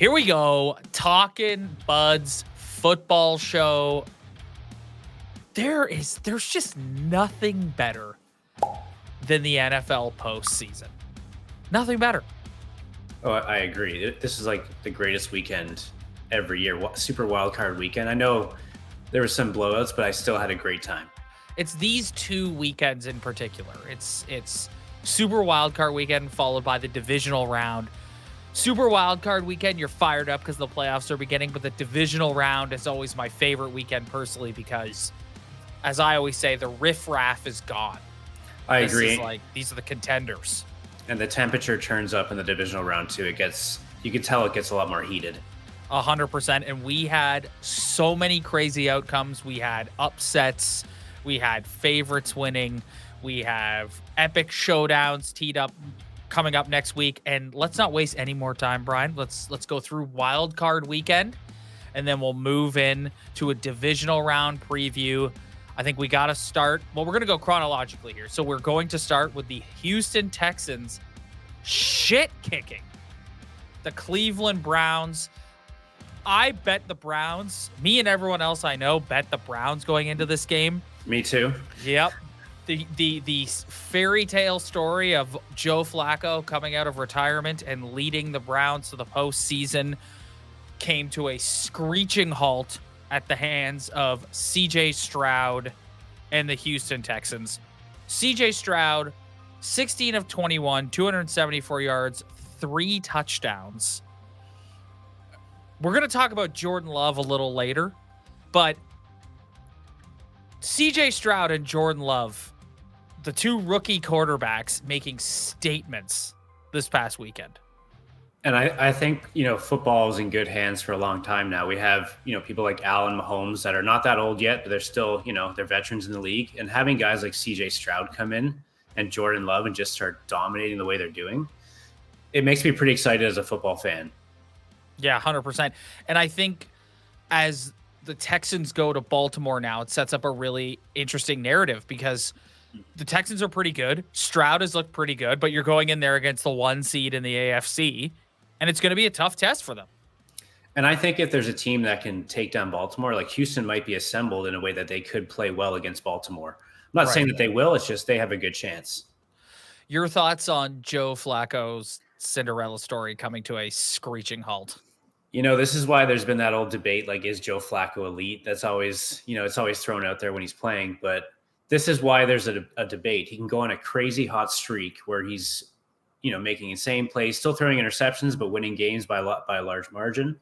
Here we go. Talkin Buds Football Show. There's just nothing better than the NFL postseason. Nothing better. Oh, I agree. This is like the greatest weekend every year. Super Wildcard weekend. I know there were some blowouts, but I still had a great time. It's these two weekends in particular. It's Super Wildcard weekend followed by the divisional round. Super Wildcard weekend, you're fired up because the playoffs are beginning, but the divisional round is always my favorite weekend personally because, as I always say, the riffraff is gone. I agree. These are the contenders. And the temperature turns up in the divisional round too. You can tell it gets a lot more heated. 100%. And we had so many crazy outcomes. We had upsets. We had favorites winning. We have epic showdowns teed up coming up next week. And let's not waste any more time, Brian. Let's go through wild card weekend, and then we'll move in to a divisional round preview. I think we got to start. Well, we're going to go chronologically here. So we're going to start with the Houston Texans shit kicking the Cleveland Browns. I bet the Browns. Me and everyone else I know bet the Browns going into this game. Me too. Yep. The fairy tale story of Joe Flacco coming out of retirement and leading the Browns to the postseason came to a screeching halt at the hands of CJ Stroud and the Houston Texans. CJ Stroud, 16 of 21, 274 yards, 3 touchdowns. We're going to talk about Jordan Love a little later, but CJ Stroud and Jordan Love, the two rookie quarterbacks, making statements this past weekend. And I think, football is in good hands for a long time now. We have, people like Allen Mahomes that are not that old yet, but they're still, they're veterans in the league. And having guys like CJ Stroud come in and Jordan Love and just start dominating the way they're doing, it makes me pretty excited as a football fan. Yeah, 100%. And I think as the Texans go to Baltimore now, it sets up a really interesting narrative because the Texans are pretty good. Stroud has looked pretty good, but you're going in there against the 1 seed in the AFC, and it's going to be a tough test for them. And I think if there's a team that can take down Baltimore, like Houston might be assembled in a way that they could play well against Baltimore. I'm not saying that they will. It's just they have a good chance. Your thoughts on Joe Flacco's Cinderella story coming to a screeching halt? This is why there's been that old debate, like, is Joe Flacco elite? That's always, it's always thrown out there when he's playing. But this is why there's a debate. He can go on a crazy hot streak where he's, making insane plays, still throwing interceptions, but winning games by a large margin.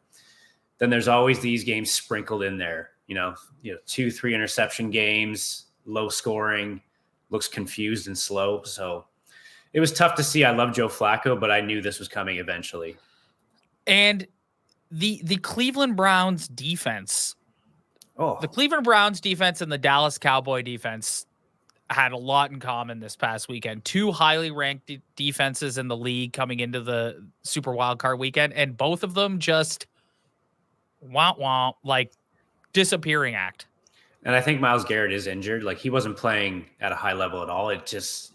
Then there's always these games sprinkled in there, 2-3 interception games, low scoring, looks confused and slow. So it was tough to see. I love Joe Flacco, but I knew this was coming eventually. And the Cleveland Browns defense, the Cleveland Browns defense and the Dallas Cowboy defense had a lot in common this past weekend. 2 highly ranked defenses in the league coming into the Super Wildcard weekend, and both of them just like disappearing act. And I think Myles Garrett is injured. Like, he wasn't playing at a high level at all. It just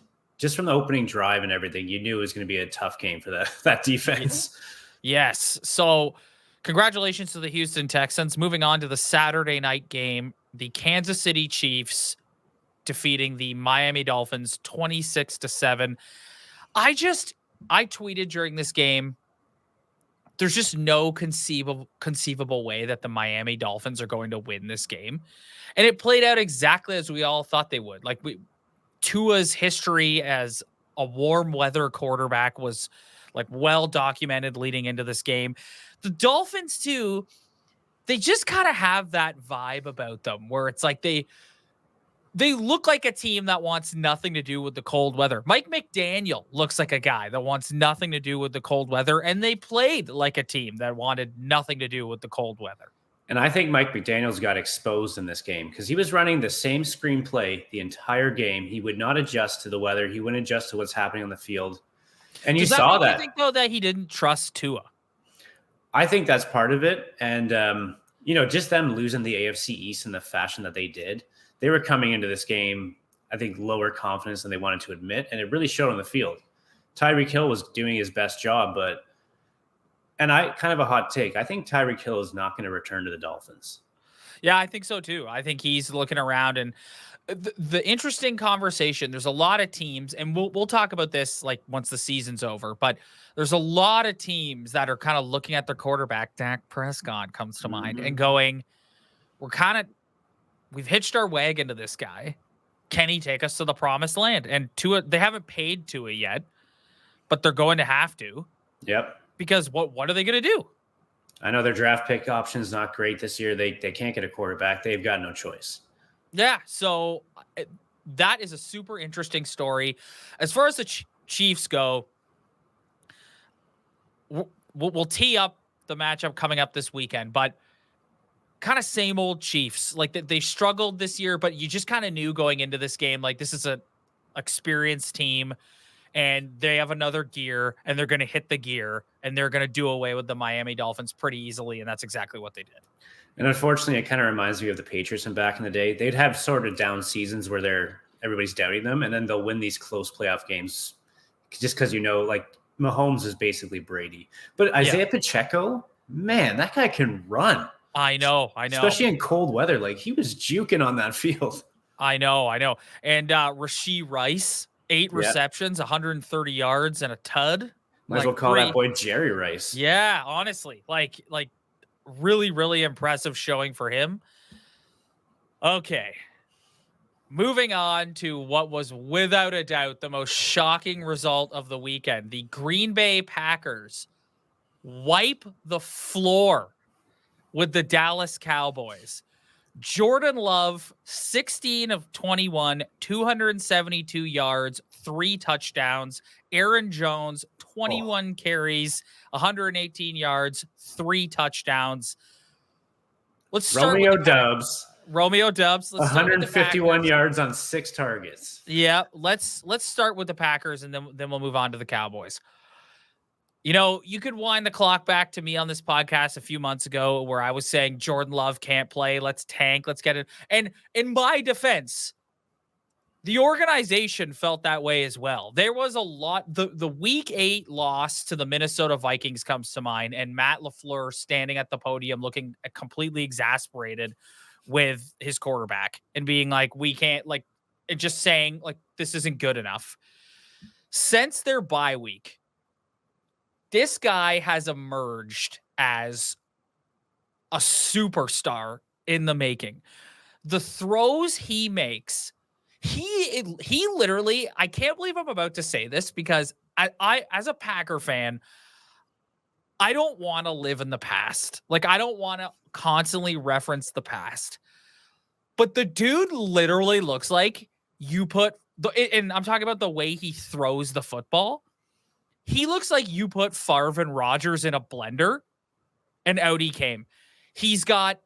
from the opening drive and everything, you knew it was going to be a tough game for that defense. Yes. So congratulations to the Houston Texans. Moving on to the Saturday night game, the Kansas City Chiefs defeating the Miami Dolphins 26-7. I tweeted during this game, there's just no conceivable way that the Miami Dolphins are going to win this game. And it played out exactly as we all thought they would. Like, Tua's history as a warm weather quarterback was like well documented leading into this game. The Dolphins too, they just kind of have that vibe about them where it's like they look like a team that wants nothing to do with the cold weather. Mike McDaniel looks like a guy that wants nothing to do with the cold weather, and they played like a team that wanted nothing to do with the cold weather. And I think Mike McDaniels got exposed in this game because he was running the same screenplay the entire game. He would not adjust to the weather. He wouldn't adjust to what's happening on the field. And you saw that. I think, though, that he didn't trust Tua. I think that's part of it. And, just them losing the AFC East in the fashion that they did, they were coming into this game, I think, lower confidence than they wanted to admit. And it really showed on the field. Tyreek Hill was doing his best job, but And I kind of a hot take. I think Tyreek Hill is not going to return to the Dolphins. Yeah, I think so too. I think he's looking around, and the interesting conversation. There's a lot of teams, and we'll talk about this like once the season's over. But there's a lot of teams that are kind of looking at their quarterback. Dak Prescott comes to mind, and going, we've hitched our wagon to this guy. Can he take us to the promised land? And Tua, they haven't paid Tua yet, but they're going to have to. Yep. Because what are they going to do? I know their draft pick option is not great this year. They can't get a quarterback. They've got no choice. Yeah, so that is a super interesting story. As far as the Chiefs go, we'll tee up the matchup coming up this weekend, but kind of same old Chiefs. Like they struggled this year, but you just kind of knew going into this game, like this is a experienced team. And they have another gear, and they're going to hit the gear, and they're going to do away with the Miami Dolphins pretty easily, and that's exactly what they did. And unfortunately, it kind of reminds me of the Patriots from back in the day. They'd have sort of down seasons where everybody's doubting them, and then they'll win these close playoff games just because, like Mahomes is basically Brady. But Isaiah Pacheco, man, that guy can run. I know. Especially in cold weather. Like, he was juking on that field. I know. And Rashee Rice, 8 receptions, 130 yards, and a tud. Might as well call that boy Jerry Rice. Yeah, honestly. Like really, really impressive showing for him. Okay. Moving on to what was without a doubt the most shocking result of the weekend. The Green Bay Packers wipe the floor with the Dallas Cowboys. Jordan Love, 16 of 21, 272 yards, 3 touchdowns. Aaron Jones, 21 carries, 118 yards, 3 touchdowns. Let's start Romeo Doubs. Let's 151 yards on 6 targets. Yeah, let's start with the Packers, and then we'll move on to the Cowboys. You could wind the clock back to me on this podcast a few months ago where I was saying Jordan Love can't play. Let's tank. Let's get it. And in my defense, the organization felt that way as well. There was a lot. The week 8 loss to the Minnesota Vikings comes to mind, and Matt LaFleur standing at the podium looking completely exasperated with his quarterback and being like, we can't, like, and just saying, like, this isn't good enough. Since their bye week, this guy has emerged as a superstar in the making. The throws he makes, he literally, I can't believe I'm about to say this because I as a Packer fan, I don't want to live in the past. Like, I don't want to constantly reference the past. But the dude literally looks like and I'm talking about the way he throws the football. He looks like you put Favre and Rodgers in a blender, and out he came. He's got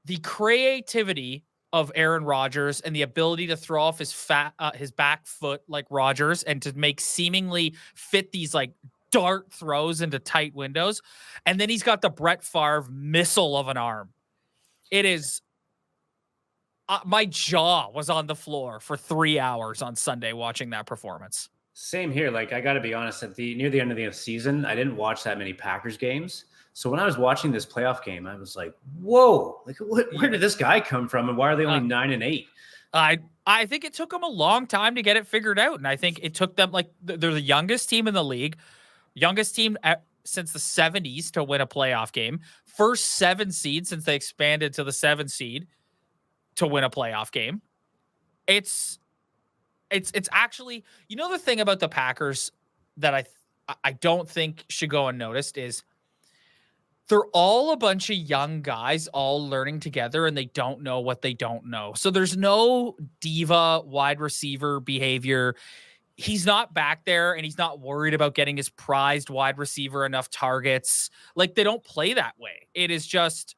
the creativity of Aaron Rodgers and the ability to throw off his back foot like Rodgers and to make seemingly fit these like dart throws into tight windows. And then he's got the Brett Favre missile of an arm. It is my jaw was on the floor for 3 hours on Sunday watching that performance. Same here. Like, I got to be honest, near the end of the season, I didn't watch that many Packers games. So when I was watching this playoff game, I was like, whoa, like where did this guy come from? And why are they only 9-8? I think it took them a long time to get it figured out. And I think it took them, like, they're the youngest team in the league, youngest team since the 70s to win a playoff game, first 7 seed since they expanded to the 7 seed to win a playoff game. It's actually, the thing about the Packers that I don't think should go unnoticed is they're all a bunch of young guys all learning together, and they don't know what they don't know. So there's no diva wide receiver behavior. He's not back there, and he's not worried about getting his prized wide receiver enough targets. Like, they don't play that way. It is just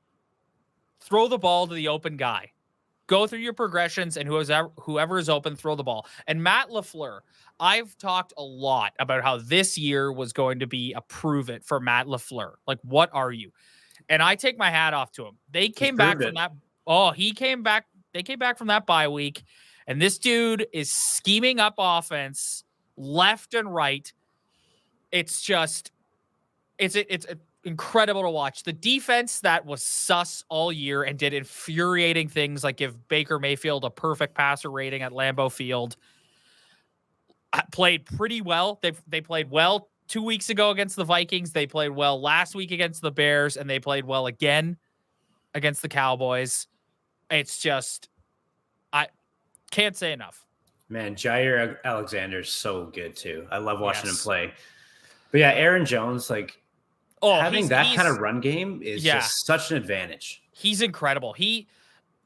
throw the ball to the open guy. Go through your progressions, and whoever is open, throw the ball. And Matt LaFleur, I've talked a lot about how this year was going to be a prove it for Matt LaFleur. Like, what are you? And I take my hat off to him. They came back from that. Oh, he came back. They came back from that bye week, and this dude is scheming up offense left and right. It's just, it's incredible to watch. The defense that was sus all year and did infuriating things like give Baker Mayfield a perfect passer rating at Lambeau Field played pretty well. They played well 2 weeks ago against the Vikings. They played well last week against the Bears, and they played well again against the Cowboys. It's just, I can't say enough. Man, Jair Alexander's so good too. I love watching him play. But yeah, Aaron Jones, like having that kind of run game is just such an advantage. He's incredible. He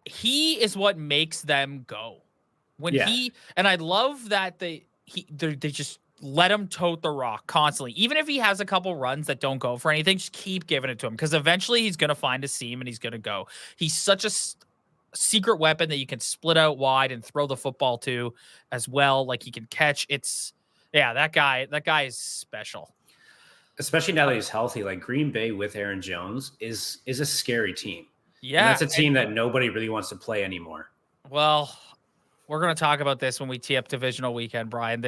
is what makes them go. And I love that they just let him tote the rock constantly. Even if he has a couple runs that don't go for anything, just keep giving it to him because eventually he's going to find a seam and he's going to go. He's such a secret weapon that you can split out wide and throw the football to as well. Like he can catch. That guy is special. Especially now that he's healthy, like Green Bay with Aaron Jones is a scary team. Yeah. And that's a team that nobody really wants to play anymore. Well, we're going to talk about this when we tee up divisional weekend, Brian.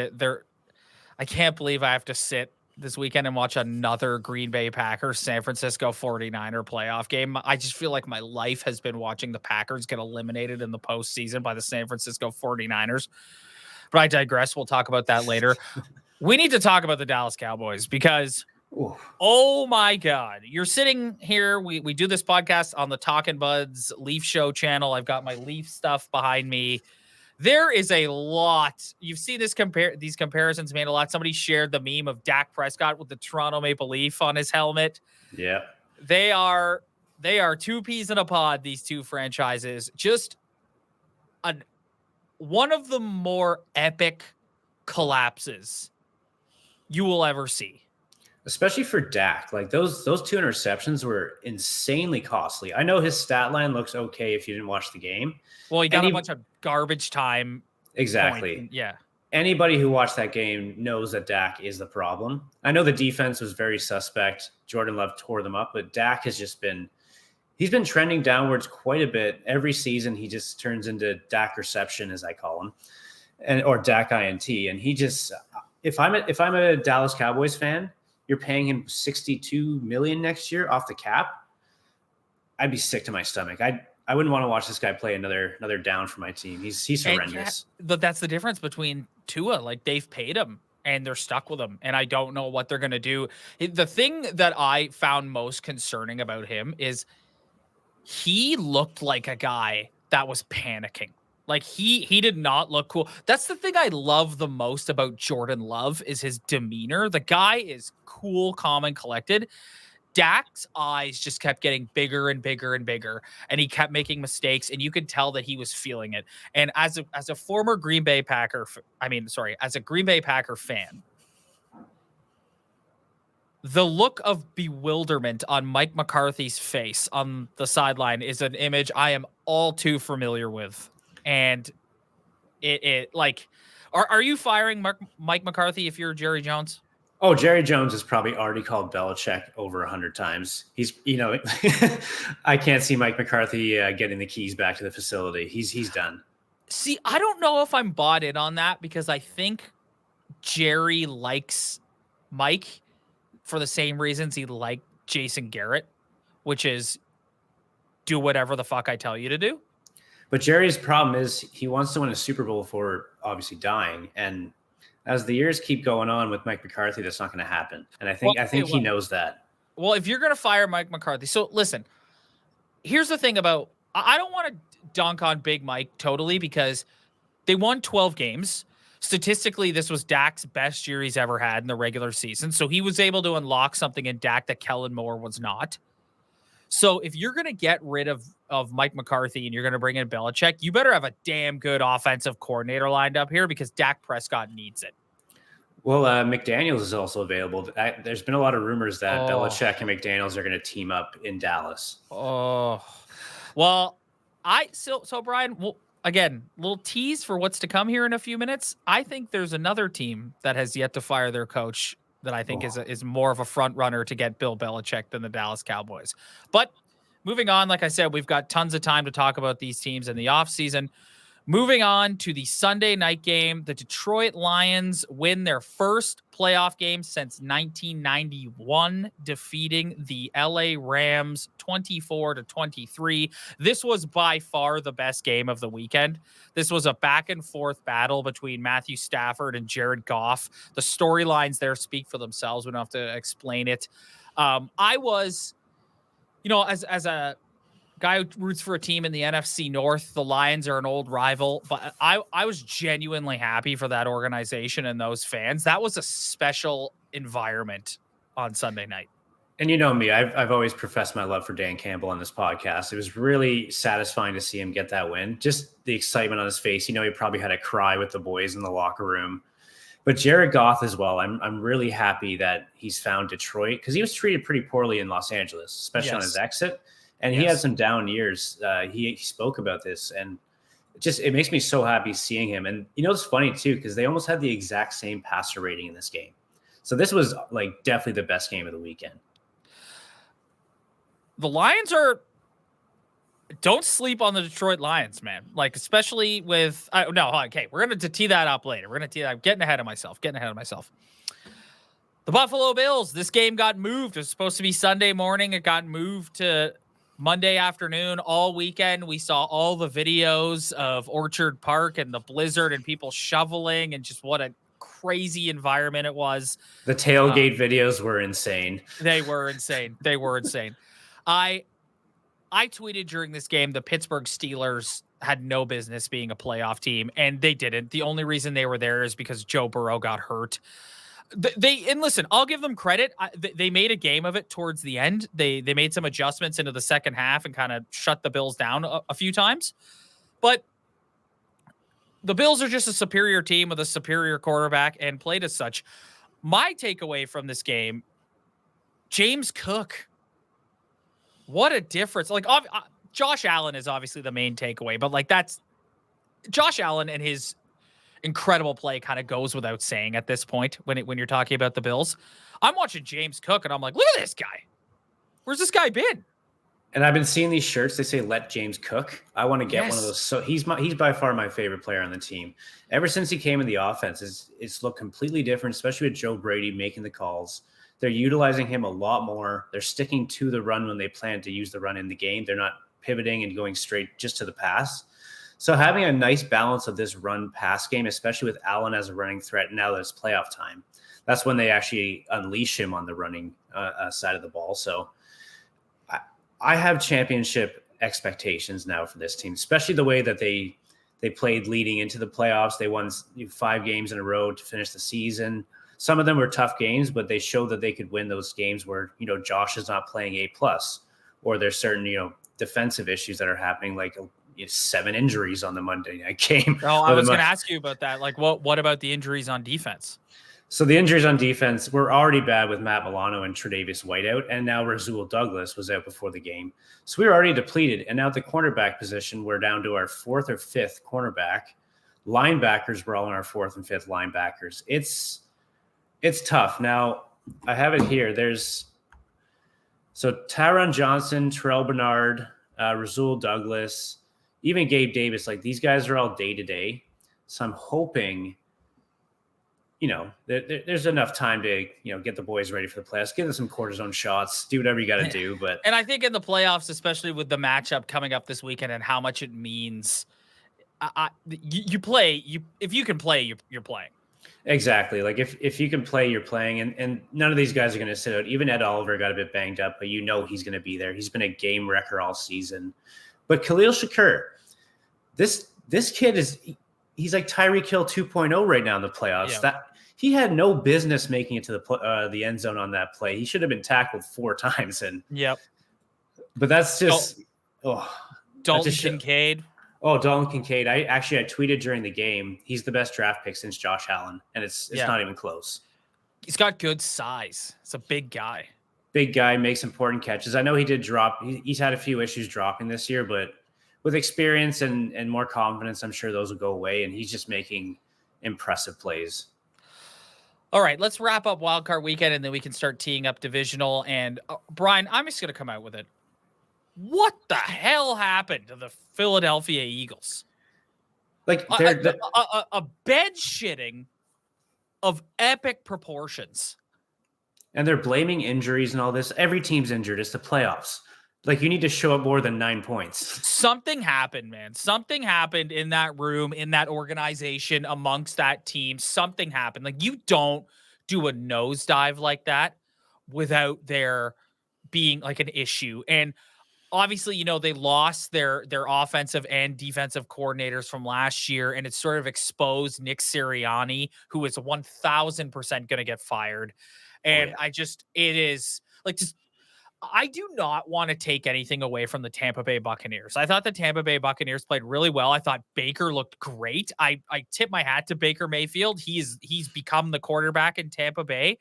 I can't believe I have to sit this weekend and watch another Green Bay Packers San Francisco 49er playoff game. I just feel like my life has been watching the Packers get eliminated in the postseason by the San Francisco 49ers. But I digress. We'll talk about that later. We need to talk about the Dallas Cowboys because, oh my God, you're sitting here. We do this podcast on the Talkin Buds Leaf Show channel. I've got my Leaf stuff behind me. There is a lot. You've seen these comparisons made a lot. Somebody shared the meme of Dak Prescott with the Toronto Maple Leaf on his helmet. Yeah. They are two peas in a pod, these two franchises. Just one of the more epic collapses you will ever see. Especially for Dak. Like those two interceptions were insanely costly. I know his stat line looks okay if you didn't watch the game. Well, he got a bunch of garbage time. Exactly. Yeah. Anybody who watched that game knows that Dak is the problem. I know the defense was very suspect. Jordan Love tore them up, but Dak has just he's been trending downwards quite a bit. Every season he just turns into Dak reception, as I call him, or Dak INT. And he just, if I'm a Dallas Cowboys fan, you're paying him $62 million next year off the cap, I'd be sick to my stomach. I wouldn't want to watch this guy play another down for my team. He's horrendous. But that's the difference between Tua. Like they've paid him and they're stuck with him. And I don't know what they're going to do. The thing that I found most concerning about him is he looked like a guy that was panicking. Like he did not look cool. That's the thing I love the most about Jordan Love is his demeanor. The guy is cool, calm, and collected. Dak's eyes just kept getting bigger and bigger and bigger, and he kept making mistakes, and you could tell that he was feeling it. And as a former Green Bay Packer, as a Green Bay Packer fan, the look of bewilderment on Mike McCarthy's face on the sideline is an image I am all too familiar with. And it like, are you firing Mike McCarthy if you're Jerry Jones? Oh, Jerry Jones has probably already called Belichick over 100 times. He's, I can't see Mike McCarthy getting the keys back to the facility. He's done. See, I don't know if I'm bought in on that because I think Jerry likes Mike for the same reasons he liked Jason Garrett, which is do whatever the fuck I tell you to do. But Jerry's problem is he wants to win a Super Bowl before obviously dying. And as the years keep going on with Mike McCarthy, that's not going to happen. And I think he knows that. Well, if you're going to fire Mike McCarthy, so listen, here's the thing about, I don't want to dunk on Big Mike totally because they won 12 games. Statistically, this was Dak's best year he's ever had in the regular season. So he was able to unlock something in Dak that Kellen Moore was not. So if you're going to get rid of Mike McCarthy and you're going to bring in Belichick, you better have a damn good offensive coordinator lined up here because Dak Prescott needs it. Well, McDaniels is also available. There's been a lot of rumors that Belichick and McDaniels are going to team up in Dallas. Oh, well, so Brian, well, again, little tease for what's to come here in a few minutes. I think there's another team that has yet to fire their coach that I think is more of a front runner to get Bill Belichick than the Dallas Cowboys. But moving on, like I said, we've got tons of time to talk about these teams in the offseason. Moving on to the Sunday night game, the Detroit Lions win their first playoff game since 1991, defeating the LA Rams 24-23. This was by far the best game of the weekend. This was a back and forth battle between Matthew Stafford and Jared Goff. The storylines there speak for themselves. We don't have to explain it. I was, as a guy who roots for a team in the NFC North, the Lions are an old rival, but I was genuinely happy for that organization and those fans. That was a special environment on Sunday night. And you know me, I've always professed my love for Dan Campbell on this podcast. It was really satisfying to see him get that win. Just the excitement on his face. He probably had a cry with the boys in the locker room. But Jared Goff as well. I'm really happy that he's found Detroit because he was treated pretty poorly in Los Angeles, especially on his exit. And he had some down years. He spoke about this, and it makes me so happy seeing him. And it's funny too because they almost had the exact same passer rating in this game. So this was definitely the best game of the weekend. The Lions don't sleep on the Detroit Lions, man. Especially with okay, we're gonna tee that up later. We're gonna tee that. I'm getting ahead of myself. The Buffalo Bills. This game got moved. It was supposed to be Sunday morning. It got moved to Monday afternoon. All weekend, we saw all the videos of Orchard Park and the blizzard and people shoveling and just what a crazy environment it was. The tailgate videos were insane. They were insane. I tweeted during this game the Pittsburgh Steelers had no business being a playoff team, and they didn't. The only reason they were there is because Joe Burrow got hurt. And listen, I'll give them credit. They made a game of it towards the end. They made some adjustments into the second half and kind of shut the Bills down a few times. But the Bills are just a superior team with a superior quarterback and played as such. My takeaway from this game, James Cook. What a difference. Josh Allen is obviously the main takeaway, but that's Josh Allen and his incredible play kind of goes without saying at this point when you're talking about the Bills. I'm watching James Cook and I'm like, look at this guy. Where's this guy been? And I've been seeing these shirts. They say, "Let James cook." I want to get one of those. So he's by far my favorite player on the team. Ever since he came in the offense, it's looked completely different, especially with Joe Brady making the calls. They're utilizing him a lot more. They're sticking to the run when they plan to use the run in the game. They're not pivoting and going straight just to the pass. So having a nice balance of this run-pass game, especially with Allen as a running threat now that it's playoff time, that's when they actually unleash him on the running side of the ball. So I have championship expectations now for this team, especially the way that they played leading into the playoffs. They won 5 games in a row to finish the season. Some of them were tough games, but they showed that they could win those games where, Josh is not playing A+, or there's certain, defensive issues that are happening, 7 injuries on the Monday night game. Oh, I was going to ask you about that. What about the injuries on defense? So the injuries on defense were already bad with Matt Milano and Tre'Davious White out, and now Rasul Douglas was out before the game. So we were already depleted, and now at the cornerback position, we're down to our 4th or 5th cornerback. Linebackers, we're all in our 4th and 5th linebackers. It's tough. Now, I have it here. So Tyron Johnson, Terrell Bernard, Rasul Douglas, even Gabe Davis, these guys are all day-to-day. So I'm hoping, there's enough time to, get the boys ready for the playoffs, give them some cortisone shots, do whatever you got to do. But and I think in the playoffs, especially with the matchup coming up this weekend and how much it means, you play. If you can play, you're playing. Exactly. If you can play, you're playing, and none of these guys are going to sit out. Even Ed Oliver got a bit banged up, but he's going to be there. He's been a game wrecker all season. But Khalil Shakur, this kid he's like Tyreek Hill 2.0 right now in the playoffs. Yeah. That he had no business making it to the end zone on that play. He should have been tackled 4 times. And but that's just Dalton Kincaid. Oh, Dalton Kincaid. I tweeted during the game, he's the best draft pick since Josh Allen, and it's not even close. He's got good size. It's a big guy. Big guy, makes important catches. I know he did drop. He's had a few issues dropping this year, but with experience and more confidence, I'm sure those will go away, and he's just making impressive plays. All right, let's wrap up Wildcard Weekend, and then we can start teeing up Divisional. And Brian, I'm just going to come out with it. What the hell happened to the Philadelphia Eagles? Like a bed shitting of epic proportions. and they're blaming injuries and all this. Every team's injured. It's the playoffs. Like, you need to show up more than 9 points. Something happened, man. Something happened in that room, in that organization, amongst that team. Something happened. Like, you don't do a nosedive like that without there being like an issue. And obviously, you know, they lost their offensive and defensive coordinators from last year, and it sort of exposed Nick Sirianni, who is 1000% going to get fired. And it is like, just, I do not want to take anything away from the Tampa Bay Buccaneers. I thought the Tampa Bay Buccaneers played really well. I thought Baker looked great. I tip my hat to Baker Mayfield. He's become the quarterback in Tampa Bay.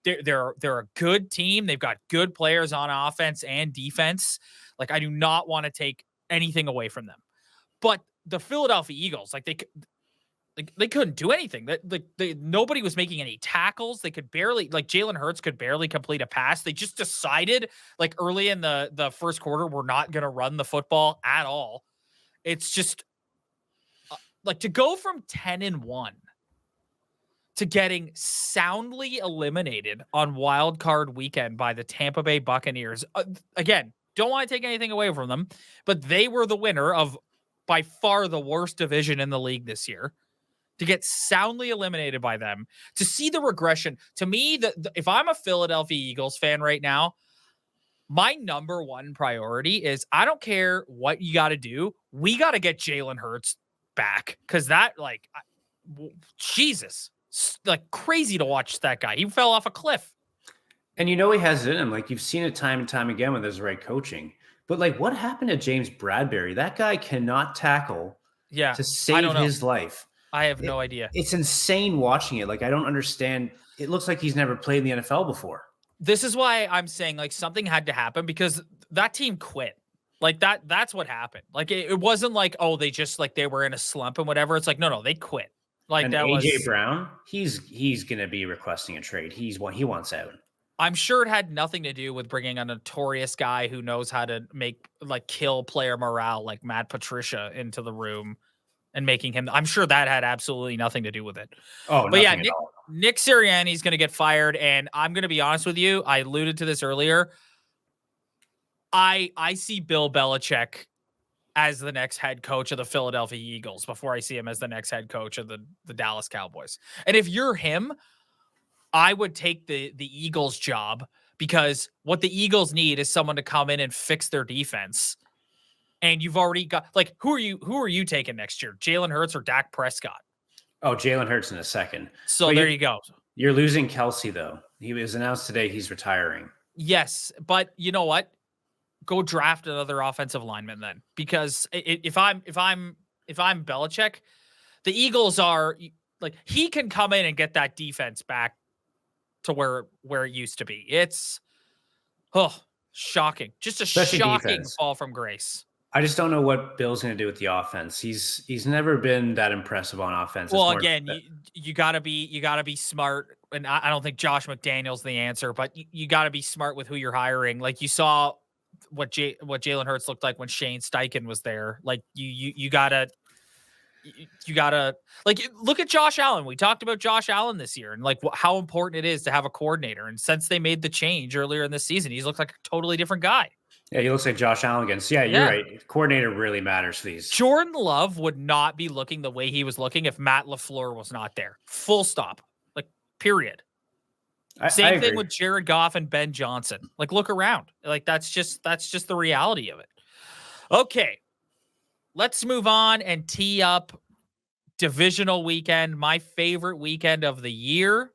They're a good team. They've got good players on offense and defense. Like, I do not want to take anything away from them. But the Philadelphia Eagles, like, they couldn't do anything. Nobody was making any tackles. They could barely, like, Jalen Hurts could barely complete a pass. They just decided, like, early in the first quarter, we're not going to run the football at all. It's just like, to go from 10-1 to getting soundly eliminated on Wild Card weekend by the Tampa Bay Buccaneers. Again, don't want to take anything away from them, but they were the winner of by far the worst division in the league this year. To get soundly eliminated by them, to see the regression. To me, if I'm a Philadelphia Eagles fan right now, my number one priority is, I don't care what you got to do. We got to get Jalen Hurts back, because that, like, Jesus, like, crazy to watch that guy. He fell off a cliff. And you know he has it in him. Like, you've seen it time and time again when there's the right coaching. But, like, what happened to James Bradbury? That guy cannot tackle to save his life. I have no idea. It's insane watching it. Like, I don't understand. It looks like he's never played in the NFL before. This is why I'm saying, like, something had to happen, because that team quit. Like, that's what happened. Like, it wasn't like, oh, they just, like, they were in a slump and whatever. It's like, no, they quit. Like, and that AJ Brown, he's going to be requesting a trade. He wants out. I'm sure it had nothing to do with bringing a notorious guy who knows how to kill player morale, like Matt Patricia, into the room and making him. I'm sure that had absolutely nothing to do with it. Oh, but yeah, Nick Sirianni is going to get fired, and I'm going to be honest with you. I alluded to this earlier. I see Bill Belichick as the next head coach of the Philadelphia Eagles before I see him as the next head coach of the Dallas Cowboys. And if you're him, I would take the Eagles job, because what the Eagles need is someone to come in and fix their defense. And you've already got, like, who are you taking next year? Jalen Hurts or Dak Prescott? Oh, Jalen Hurts in a second. So there you go. You're losing Kelsey, though. He was announced today he's retiring. Yes, but you know what? Go draft another offensive lineman then, because if I'm Belichick, the Eagles are, like, he can come in and get that defense back to where it used to be. It's shocking. Just Especially shocking defense. Fall from grace. I just don't know what Bill's going to do with the offense. He's never been that impressive on offense. Well, again, you gotta be smart, and I don't think Josh McDaniel's the answer, but you gotta be smart with who you're hiring. Like, you saw what Jalen Hurts looked like when Shane Steichen was there. Like, you gotta like, look at Josh Allen. We talked about Josh Allen this year and, like, how important it is to have a coordinator. And since they made the change earlier in the season, he's looked like a totally different guy. Yeah, he looks like Josh Allen again. So, yeah, you're right. Coordinator really matters for these. Jordan Love would not be looking the way he was looking if Matt LaFleur was not there. Full stop. Like, period. Same thing with Jared Goff and Ben Johnson. Like, look around. Like, that's just the reality of it. Okay. Let's move on and tee up divisional weekend, my favorite weekend of the year.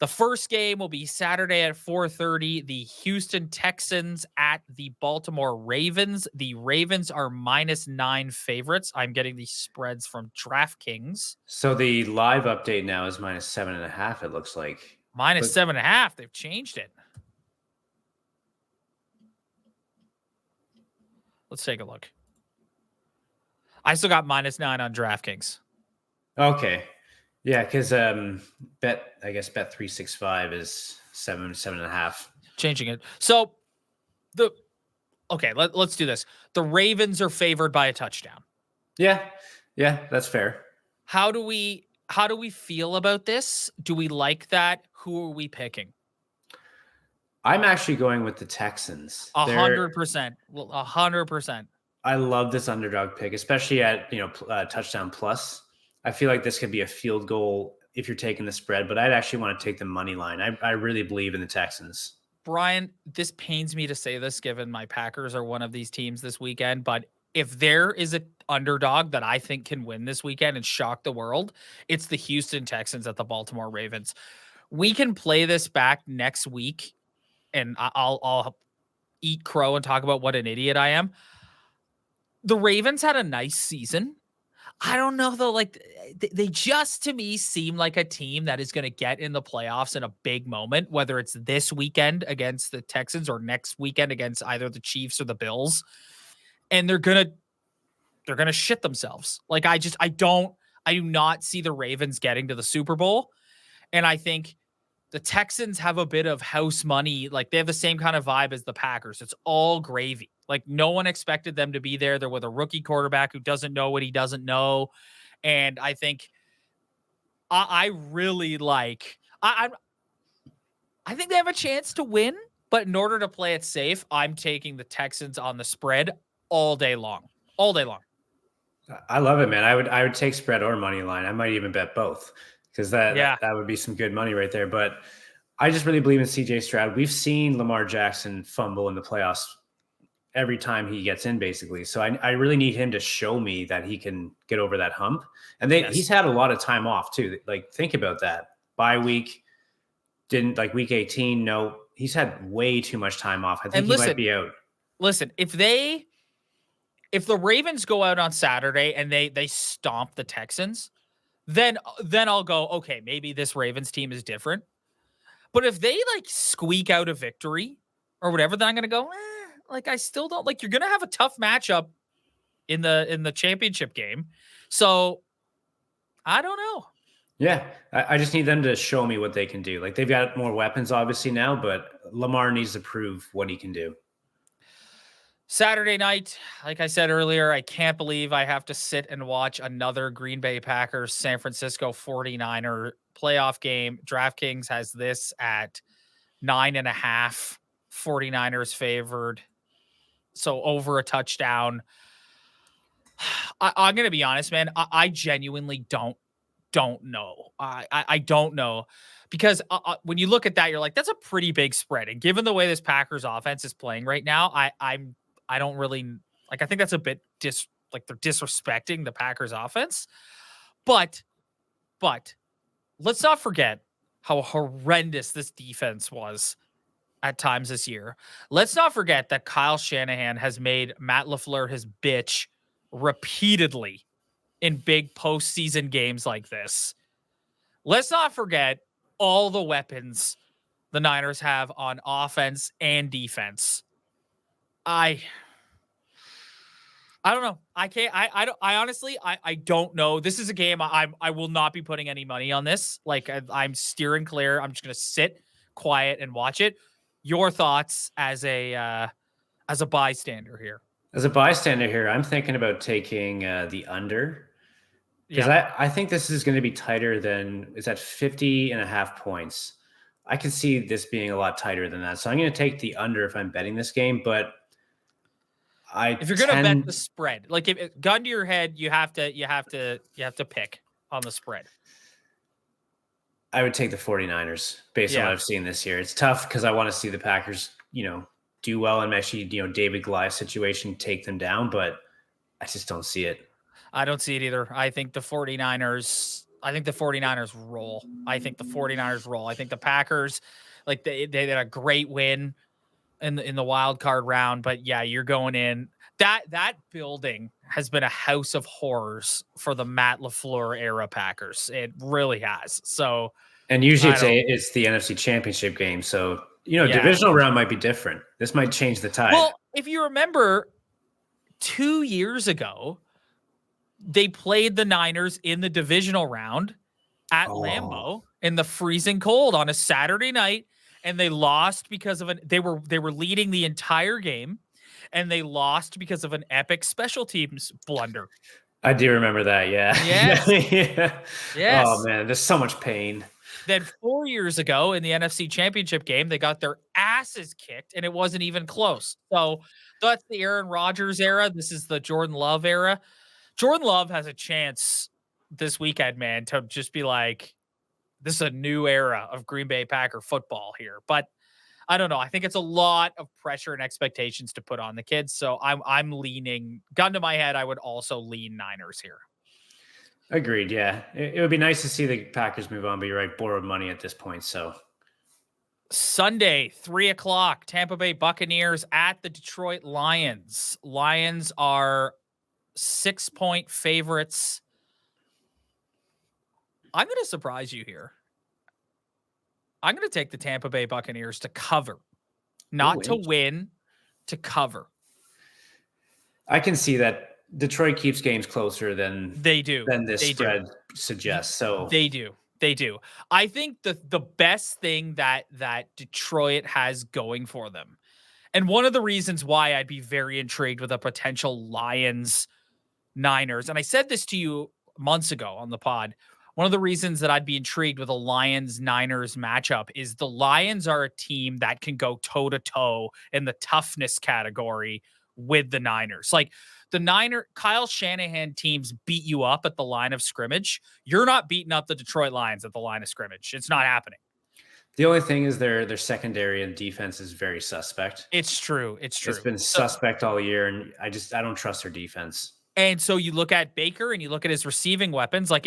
The first game will be Saturday at 4:30. The Houston Texans at the Baltimore Ravens. The Ravens are -9 favorites. I'm getting the spreads from DraftKings. So the live update now is -7.5, it looks like. -7.5. They've changed it. Let's take a look. I still got -9 on DraftKings. Okay. Yeah, because Bet365 is 7.5. Changing it. So let's do this. The Ravens are favored by a touchdown. Yeah. Yeah, that's fair. How do we feel about this? Do we like that? Who are we picking? I'm actually going with the Texans. 100%. 100%. I love this underdog pick, especially at touchdown plus. I feel like this could be a field goal if you're taking the spread, but I'd actually want to take the money line. I really believe in the Texans. Brian, this pains me to say this given my Packers are one of these teams this weekend, but if there is an underdog that I think can win this weekend and shock the world, it's the Houston Texans at the Baltimore Ravens. We can play this back next week and I'll eat crow and talk about what an idiot I am. The Ravens had a nice season. I don't know though. Like they just to me seem like a team that is going to get in the playoffs in a big moment, whether it's this weekend against the Texans or next weekend against either the Chiefs or the Bills. And they're going to shit themselves. Like I do not see the Ravens getting to the Super Bowl. And I think the Texans have a bit of house money. Like they have the same kind of vibe as the Packers. It's all gravy. Like no one expected them to be there. They're with a rookie quarterback who doesn't know what he doesn't know. And I think I really like, I think they have a chance to win, but in order to play it safe, I'm taking the Texans on the spread all day long. I love it, man. I would take spread or money line. I might even bet both because that would be some good money right there. But I just really believe in CJ Stroud. We've seen Lamar Jackson fumble in the playoffs every time he gets in, basically. So I really need him to show me that he can get over that hump. And he's had a lot of time off too. Like think about that. Bye week, didn't like week 18. No, he's had way too much time off. I think he might be out. Listen, if the Ravens go out on Saturday and they stomp the Texans, then I'll go, okay, maybe this Ravens team is different. But if they like squeak out a victory or whatever, then I'm going to go, like I still don't like. You're going to have a tough matchup in the championship game. So I don't know. Yeah, I just need them to show me what they can do. Like they've got more weapons obviously now, but Lamar needs to prove what he can do. Saturday night, like I said earlier, I can't believe I have to sit and watch another Green Bay Packers San Francisco 49er playoff game. DraftKings has this at 9.5. 49ers favored. So over a touchdown. I'm going to be honest, man. I genuinely don't know. I don't know because when you look at that, you're like, that's a pretty big spread. And given the way this Packers offense is playing right now, I don't really like, I think that's a bit they're disrespecting the Packers offense, but let's not forget how horrendous this defense was at times this year. Let's not forget that Kyle Shanahan has made Matt LaFleur his bitch repeatedly in big postseason games like this. Let's not forget all the weapons the Niners have on offense and defense. I don't know. I honestly don't know. This is a game I will not be putting any money on this. Like I'm steering clear. I'm just going to sit quiet and watch it. Your thoughts as a bystander here? As a bystander here, I'm thinking about taking the under because I think this is going to be tighter than it's at 50.5 points. I can see this being a lot tighter than that. So I'm going to take the under if I'm betting this game, but if you're going to bet the spread, like if gun to your head, you have to pick on the spread. I would take the 49ers based on what I've seen this year. It's tough because I want to see the Packers, do well and actually, David Goliath situation, take them down, but I just don't see it. I don't see it either. I think the 49ers roll. I think the Packers, like they had a great win in the wild card round, but yeah, you're going in. That building has been a house of horrors for the Matt LaFleur era Packers. It really has. So, and usually it's the NFC Championship game. So, divisional round might be different. This might change the tide. Well, if you remember 2 years ago, they played the Niners in the divisional round at Lambeau in the freezing cold on a Saturday night. And they lost because of they were leading the entire game, and they lost because of an epic special teams blunder. I do remember that. Yeah. Yes. Yeah. Yes. Oh man, there's so much pain. Then 4 years ago in the NFC Championship game, they got their asses kicked, and it wasn't even close. So that's the Aaron Rodgers era. This is the Jordan Love era. Jordan Love has a chance this weekend, man, to just be like, this is a new era of Green Bay Packer football here. But I don't know. I think it's a lot of pressure and expectations to put on the kids. So I'm leaning, gun to my head, I would also lean Niners here. Agreed. Yeah. It would be nice to see the Packers move on, but you're right, borrowed money at this point. So Sunday, 3:00, Tampa Bay Buccaneers at the Detroit Lions. Lions are 6-point favorites. I'm going to surprise you here. I'm going to take the Tampa Bay Buccaneers to cover, not to win, to cover. I can see that Detroit keeps games closer than they do. Than this spread suggests. So they do. I think the best thing that Detroit has going for them, and one of the reasons why I'd be very intrigued with a potential Lions Niners, and I said this to you months ago on the pod, one of the reasons that I'd be intrigued with a Lions Niners matchup is the Lions are a team that can go toe to toe in the toughness category with the Niners. Like the Kyle Shanahan teams beat you up at the line of scrimmage. You're not beating up the Detroit Lions at the line of scrimmage. It's not happening. The only thing is their secondary and defense is very suspect. It's true. It's been suspect all year, and I don't trust their defense. And so you look at Baker and you look at his receiving weapons, like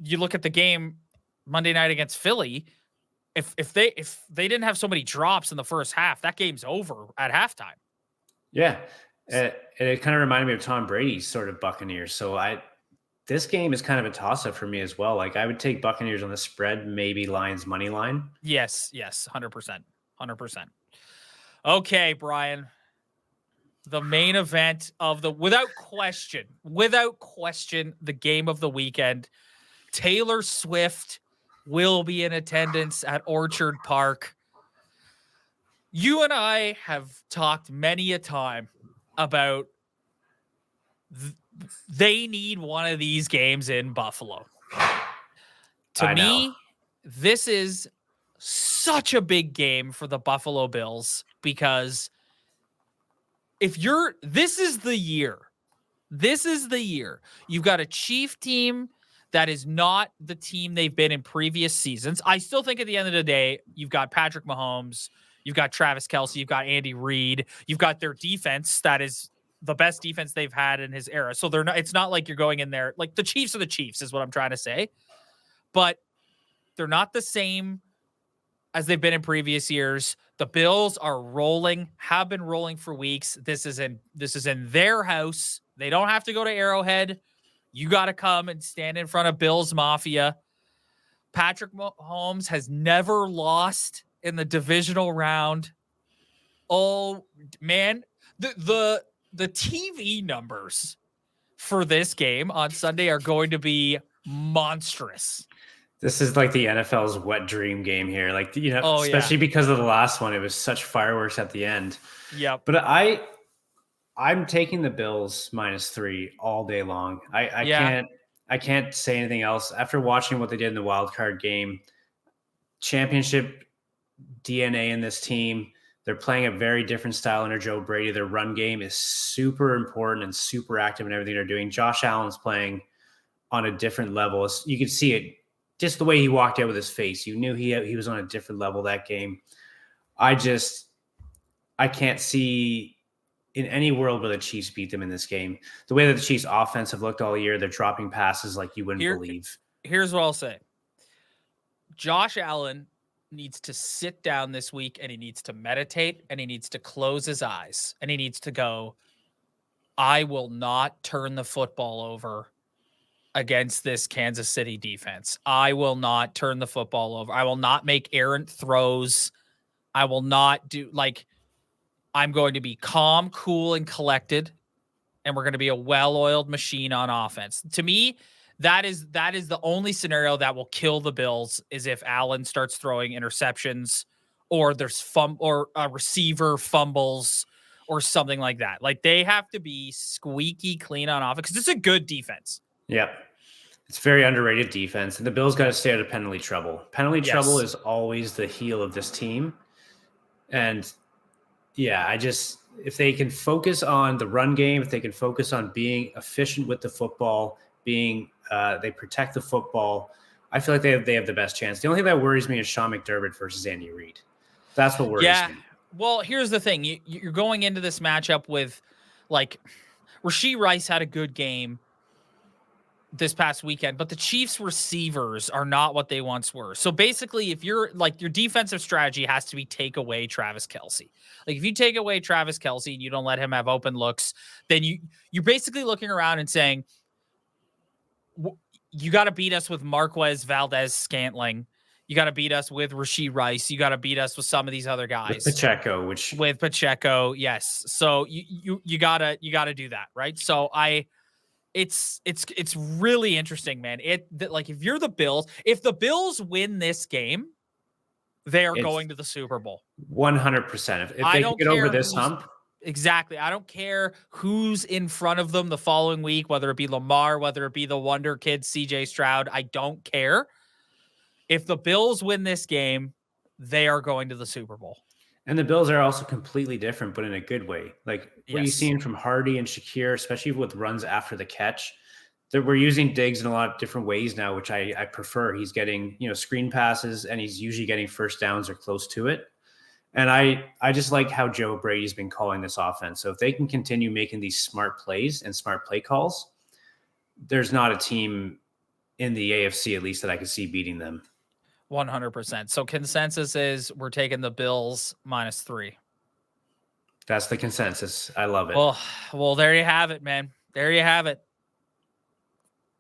you look at the game Monday night against Philly. If they didn't have so many drops in the first half, that game's over at halftime. Yeah. It kind of reminded me of Tom Brady's sort of Buccaneers. So this game is kind of a toss-up for me as well. Like I would take Buccaneers on the spread, maybe Lions money line. Yes, 100%. Okay, Brian. The main event of without question, the game of the weekend. Taylor Swift will be in attendance at Orchard Park. You and I have talked many a time about they need one of these games in Buffalo. To me, this is such a big game for the Buffalo Bills because this is the year. You've got a Chief team that is not the team they've been in previous seasons. I still think at the end of the day, you've got Patrick Mahomes, you've got Travis Kelce, you've got Andy Reid, you've got their defense that is the best defense they've had in his era. So it's not like you're going in there, like the Chiefs are the Chiefs is what I'm trying to say, but they're not the same as they've been in previous years. The Bills are rolling, have been rolling for weeks. This is in their house. They don't have to go to Arrowhead. You got to come and stand in front of Bills Mafia. Patrick Mahomes has never lost in the divisional round. Oh man, the TV numbers for this game on Sunday are going to be monstrous. This is like the NFL's wet dream game here. Like, especially because of the last one, it was such fireworks at the end. Yeah. But I'm taking the Bills -3 all day long. I can't say anything else after watching what they did in the wild card game. Championship DNA in this team. They're playing a very different style under Joe Brady. Their run game is super important and super active in everything they're doing. Josh Allen's playing on a different level. You could see it just the way he walked out with his face. You knew he was on a different level that game. I can't see in any world where the Chiefs beat them in this game. The way that the Chiefs offense have looked all year, they're dropping passes like you wouldn't believe. Here's what I'll say. Josh Allen needs to sit down this week and he needs to meditate and he needs to close his eyes and he needs to go, I will not turn the football over against this Kansas City defense. I will not turn the football over. I will not make errant throws. I will not I'm going to be calm, cool, and collected, and we're going to be a well-oiled machine on offense. To me, that is the only scenario that will kill the Bills is if Allen starts throwing interceptions or there's or a receiver fumbles or something like that. Like they have to be squeaky clean on offense because it's a good defense. Yep. It's very underrated defense, and the Bills got to stay out of penalty trouble. Penalty trouble is always the heel of this team. And yeah, if they can focus on the run game, if they can focus on being efficient with the football, they protect the football, I feel like they have the best chance. The only thing that worries me is Sean McDermott versus Andy Reid. That's what worries me. Well, here's the thing. You're going into this matchup with, like, Rashee Rice had a good game this past weekend, but the Chiefs receivers are not what they once were. So basically, if you're like, your defensive strategy has to be take away Travis Kelce. Like if you take away Travis Kelce and you don't let him have open looks, then you're basically looking around and saying, you got to beat us with Marquez Valdez-Scantling. You got to beat us with Rashee Rice. You got to beat us with some of these other guys. With Pacheco, yes. So you gotta do that, right? So it's really interesting, man. Like if you're the Bills, if the Bills win this game, they are going to the Super Bowl. 100%. If they can get over this hump. Exactly. I don't care who's in front of them the following week, whether it be Lamar, whether it be the wonder kid, CJ Stroud. I don't care. If the Bills win this game, they are going to the Super Bowl. And the Bills are also completely different, but in a good way. Like what you've seen from Hardy and Shakir, especially with runs after the catch, we're using Diggs in a lot of different ways now, which I prefer. He's getting, screen passes, and he's usually getting first downs or close to it. And I just like how Joe Brady's been calling this offense. So if they can continue making these smart plays and smart play calls, there's not a team in the AFC, at least, that I could see beating them. 100%. So consensus is we're taking the Bills -3. That's the consensus. I love it. Well, there you have it, man. There you have it.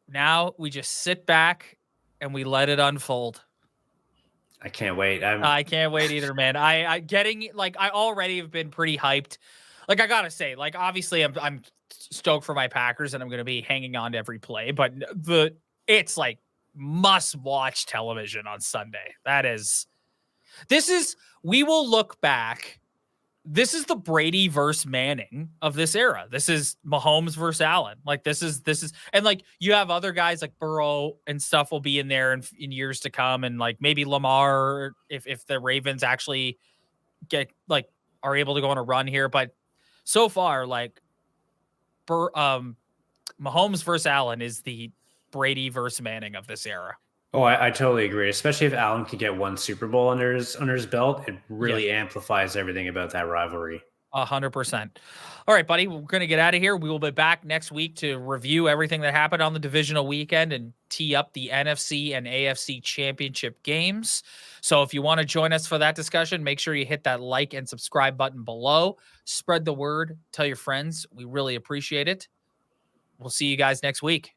Now we just sit back and we let it unfold. I can't wait. I can't wait either, man. I already have been pretty hyped. Like I gotta say, like obviously I'm stoked for my Packers and I'm gonna be hanging on to every play, but it's like must-watch television on Sunday. We will look back. This is the Brady versus Manning of this era. This is Mahomes versus Allen. Like this is, and like you have other guys like Burrow and stuff will be in there in years to come. And like maybe Lamar, if the Ravens actually are able to go on a run here. But so far, like Mahomes versus Allen is the Brady versus Manning of this era. Oh, I totally agree. Especially if Allen could get one Super Bowl under his belt, it really amplifies everything about that rivalry. 100%. All right, buddy, we're going to get out of here. We will be back next week to review everything that happened on the divisional weekend and tee up the NFC and AFC championship games. So if you want to join us for that discussion, make sure you hit that like and subscribe button below. Spread the word. Tell your friends. We really appreciate it. We'll see you guys next week.